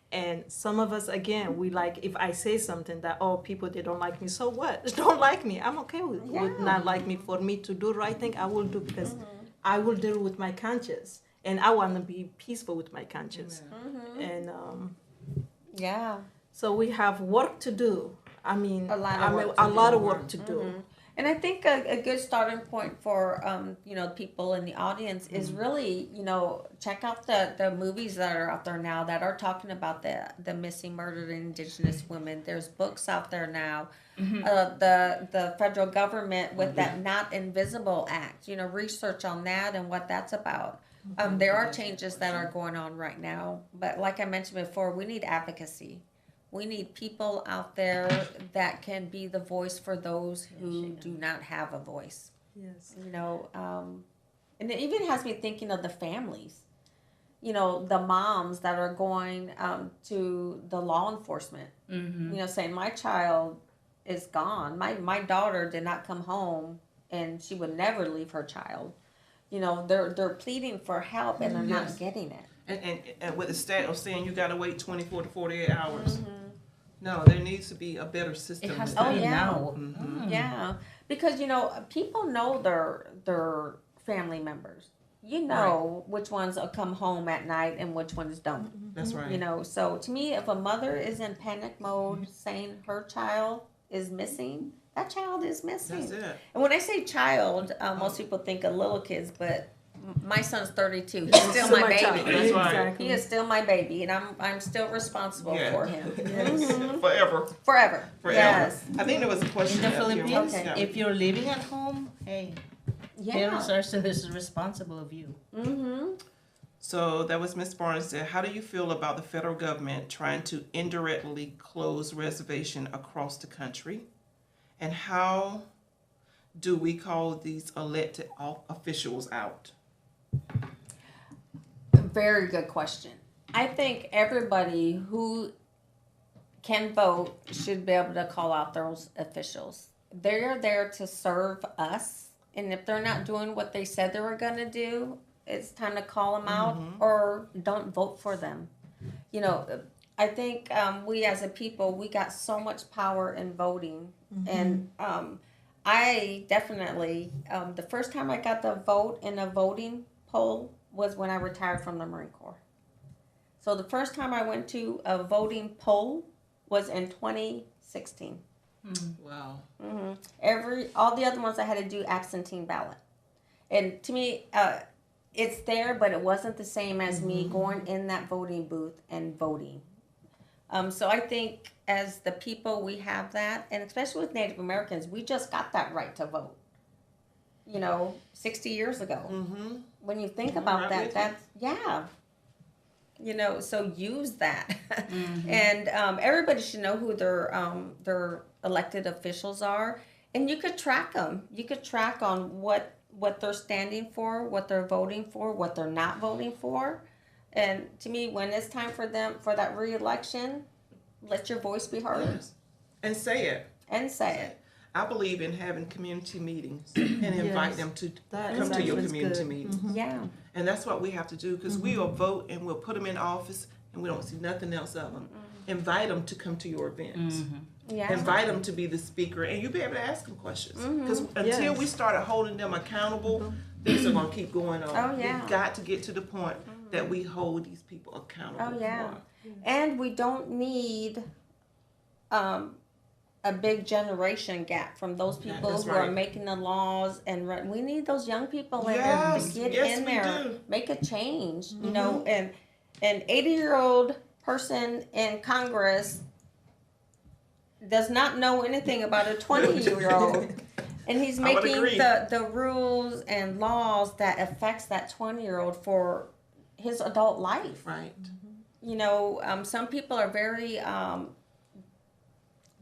And some of us, again, we like, if I say something that, oh, people, they don't like me, so what? They don't like me. I'm okay with not like me. For me to do the right thing, I will do, because I will deal with my conscience. And I want to be peaceful with my conscience. And Yeah. so we have work to do. I mean, A lot of work to do. to do. And I think a good starting point for people in the audience is really, check out the movies that are out there now that are talking about the missing, murdered Indigenous women. There's books out there now. The federal government with that Not Invisible Act, research on that and what that's about. There are changes that are going on right now, but like I mentioned before, we need advocacy. We need people out there that can be the voice for those who do not have a voice. Yes. And it even has me thinking of the families. The moms that are going to the law enforcement. Saying my child is gone. My daughter did not come home, and she would never leave her child. They're pleading for help, and they're not getting it. And with the stat of saying you got to wait 24 to 48 hours. No, there needs to be a better system. It has than to be that. now. Yeah, because people know their family members. Which ones will come home at night and which ones don't. That's right. So to me, if a mother is in panic mode saying her child is missing, that child is missing. That's it. And when I say child, most people think of little kids, but my son's 32. He's still my baby. child. That's right. Exactly. He is still my baby, and I'm still responsible for him. Forever. Forever. Yes. I think there was a question In the up here. Philippines, Okay. if you're living at home, hey, parents are still responsible of you. So that was Ms. Barnes said, how do you feel about the federal government trying to indirectly close reservation across the country? And how do we call these elected officials out? Very good question. I think everybody who can vote should be able to call out those officials. They're there to serve us, and if they're not doing what they said they were going to do, it's time to call them out or don't vote for them. I think we as a people, we got so much power in voting, and I definitely, the first time I got to vote in a voting poll was when I retired from the Marine Corps. So the first time I went to a voting poll was in 2016. Wow. All the other ones I had to do absentee ballot. And to me, it's there, but it wasn't the same as me going in that voting booth and voting. So I think as the people, we have that, and especially with Native Americans, we just got that right to vote. 60 years ago. When you think about right that, so use that. And everybody should know who their elected officials are, and you could track them. You could track on what they're standing for, what they're voting for, what they're not voting for. And to me, when it's time for them for that re-election, let your voice be heard. Yes. And say it. I believe in having community meetings and invite them to come to your community meetings. Yeah. And that's what we have to do, because we will vote and we'll put them in office and we don't see nothing else of them. Invite them to come to your events. Yeah. Invite them to be the speaker, and you'll be able to ask them questions. Because until we started holding them accountable, things are going to keep going on. Oh, yeah. We've got to get to the point that we hold these people accountable. Oh, yeah. more. And we don't need a big generation gap from those people That's who are right. making the laws and run. We need those young people in there Yes, to get yes, in we there, do. make a change. You know, and an 80-year-old person in Congress does not know anything about a 20-year-old. And he's I would making agree. the rules and laws that affects that 20-year-old for his adult life. Right. You know, some people are very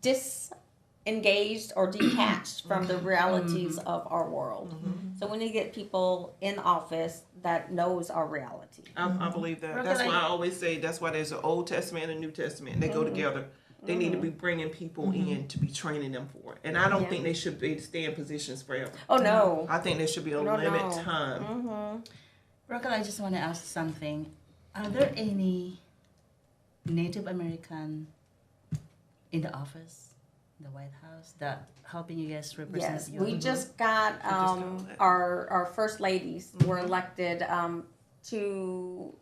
disengaged or detached from the realities of our world. So we need to get people in office that knows our reality. I believe that. Rocket, That's why I- I always say that's why there's an Old Testament and a New Testament. They go together. They need to be bringing people in to be training them for it. And I don't Yeah. think they should be stay in positions forever. Oh no. I think there should be a No, limit no. time. Rocket, I just want to ask something. Are there any Native American in the office, the White House, that helping you guys represent Yes, you? we just got got that. our first ladies were elected to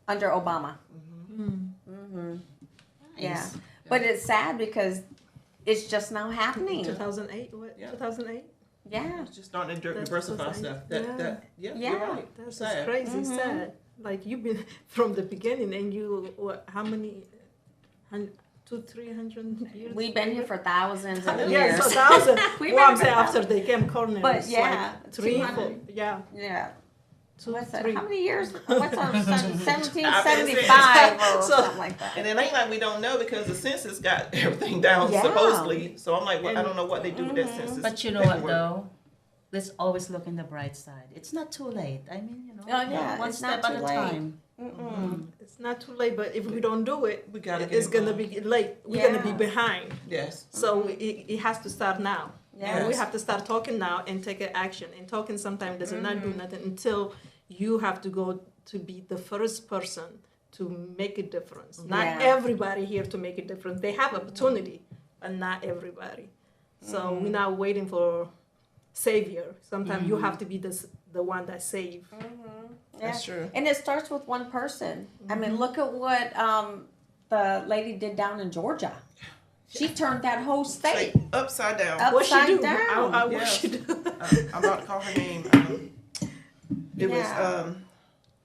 under Obama. Yeah, Nice. but it's sad because it's just now happening. 2008, what? Yeah. 2008? Yeah, It's just starting to That's diversify what I- stuff. Yeah. You're right. That's Sad. just crazy sad. Like you've been from the beginning, and you what? How many? 200-300 years. we've been here for thousands of Yeah, years. so 1,000. We've Well, I'm been saying here after they came corners. But yeah, like 3, 200. 4, yeah, Yeah. 2, What's that? 3. How many years? What's our 1775 or So- something like that? And it ain't like we don't know because the census got everything down Yeah. supposedly. So I'm like, well, I don't know what they do with that census. But you know what paperwork. though? Let's always look in the bright side. It's not too late. I mean, you know, Oh, yeah, one it's step not at too a late. time. It's not too late, but if we don't do it, We gotta get it's gonna involved. be late. We're gonna be Yeah. behind. Yes. So it has to start now. And we Yes. have to start talking now and take an action. And talking sometimes does not do nothing until you have to go to be the first person to make a difference. Not Yeah. everybody here to make a difference. They have opportunity, but not everybody. So we're not waiting for savior. Sometimes you have to be the one that save. That's true. And it starts with one person. I mean, look at what the lady did down in Georgia. She turned that whole state Like, upside down. Up- What she Upside do? down. What Yeah. she do? I'm about to call her name. It Yeah. was,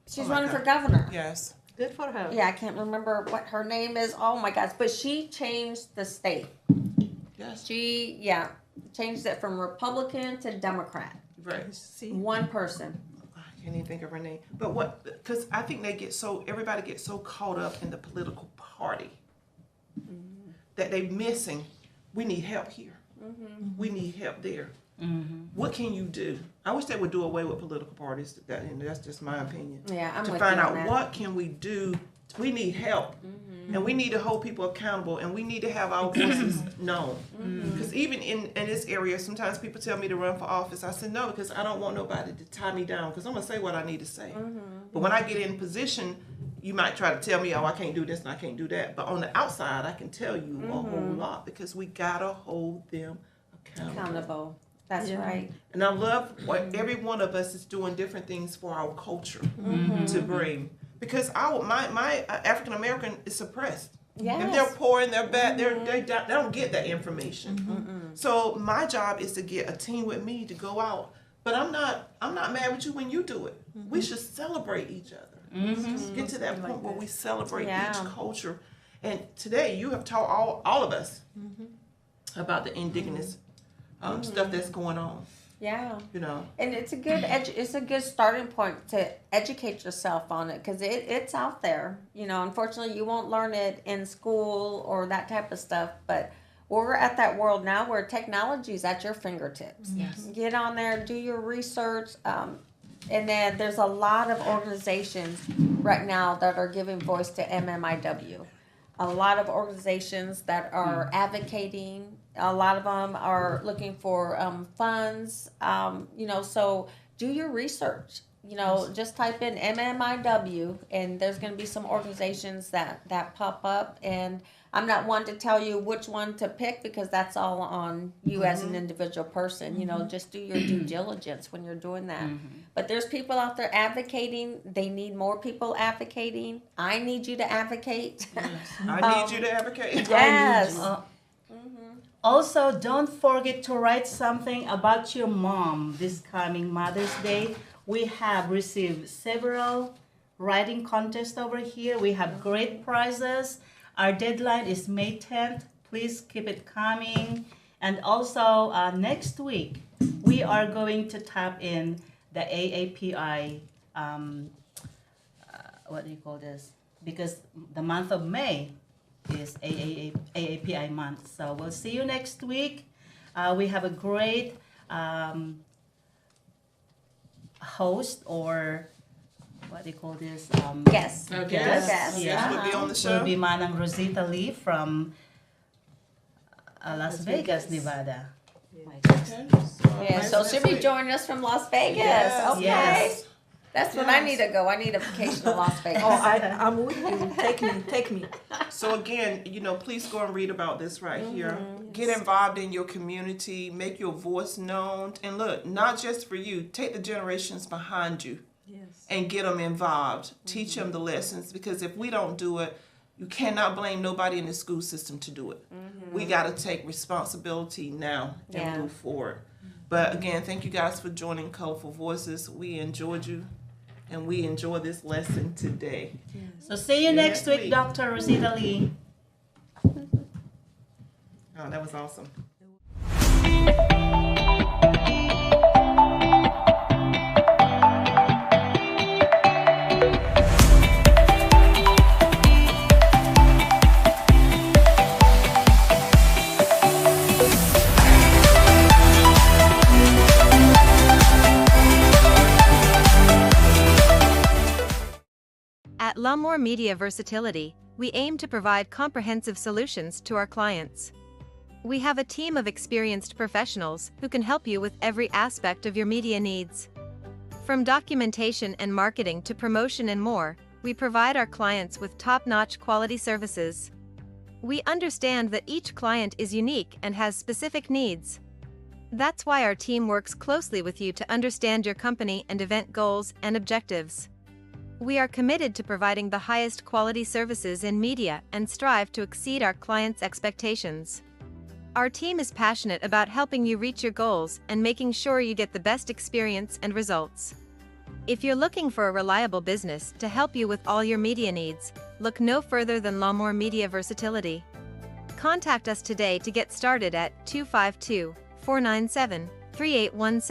She's Oh my running for God. governor. yes. Good for her. Yeah, I can't remember what her name is. Oh my gosh. But she changed the state. Yes. She, changed it from Republican to Democrat. Right. See, One person. I can't even think of her name. But because I think everybody gets so caught up in the political party that they're missing, we need help here. We need help there. What can you do? I wish they would do away with political parties. And that's just my opinion. Yeah, I'm to with find you on out that. what can we do. We need help. And we need to hold people accountable, and we need to have our voices known. Because even in this area, sometimes people tell me to run for office. I said no, because I don't want nobody to tie me down, because I'm going to say what I need to say. But when I get in position, you might try to tell me, oh, I can't do this and I can't do that. But on the outside, I can tell you a whole lot, because we got to hold them Accountable. That's Yeah. right. and I love what every one of us is doing different things for our culture to bring. Because my African American is suppressed. Yes. And they're poor and they're bad. They don't get that information. So my job is to get a team with me to go out. But I'm not mad with you when you do it. We should celebrate each other. Get to that point where we celebrate each culture. And today you have taught all of us about the indigenous stuff that's going on. Yeah. You know. And it's a good it's a good starting point to educate yourself on it, because it's out there. You know, unfortunately, you won't learn it in school or that type of stuff. But we're at that world now where technology is at your fingertips. Yes. Get on there, do your research, and then there's a lot of organizations right now that are giving voice to MMIW. A lot of organizations that are advocating. A lot of them are looking for funds. You know, so do your research. you know, just type in MMIW, and there's going to be some organizations that pop up. And I'm not one to tell you which one to pick, because that's all on you as an individual person. You know, just do your due diligence when you're doing that. But there's people out there advocating. They need more people advocating. I need you to advocate. I need you to advocate. Yes. Also, don't forget to write something about your mom this coming Mother's Day. We have received several writing contests over here. We have great prizes. Our deadline is May 10th. Please keep it coming. And also, next week, we are going to tap in the AAPI, what do you call this? Because the month of May is AAPI month. So we'll see you next week. We have a great host, or what do you call this? Yes. Guest. Yes. Will be on the show. Will be Manang Rosita Lee from Las Vegas, Nevada. Yeah, so she'll be joining us from Las Vegas. Yes. Okay. Yes. That's when I need to go. I need a vacation to Las Vegas. Oh, I'm with you. Take me. So again, you know, please go and read about this right here. Get involved in your community, make your voice known, and look, not just for you, take the generations behind you and get them involved. Teach them the lessons, because if we don't do it, you cannot blame nobody in the school system to do it. We got to take responsibility now and move forward. But again, thank you guys for joining Colorful Voices. We enjoyed you, and we enjoy this lesson today. So see you next week, Dr. Rosita Lee. Oh, that was awesome. At L'Amour Media Versatility, we aim to provide comprehensive solutions to our clients. We have a team of experienced professionals who can help you with every aspect of your media needs. From documentation and marketing to promotion and more, we provide our clients with top-notch quality services. We understand that each client is unique and has specific needs. That's why our team works closely with you to understand your company and event goals and objectives. We are committed to providing the highest quality services in media and strive to exceed our clients' expectations. Our team is passionate about helping you reach your goals and making sure you get the best experience and results. If you're looking for a reliable business to help you with all your media needs, look no further than L'Amour Media Versatility. Contact us today to get started at 252-497-3817.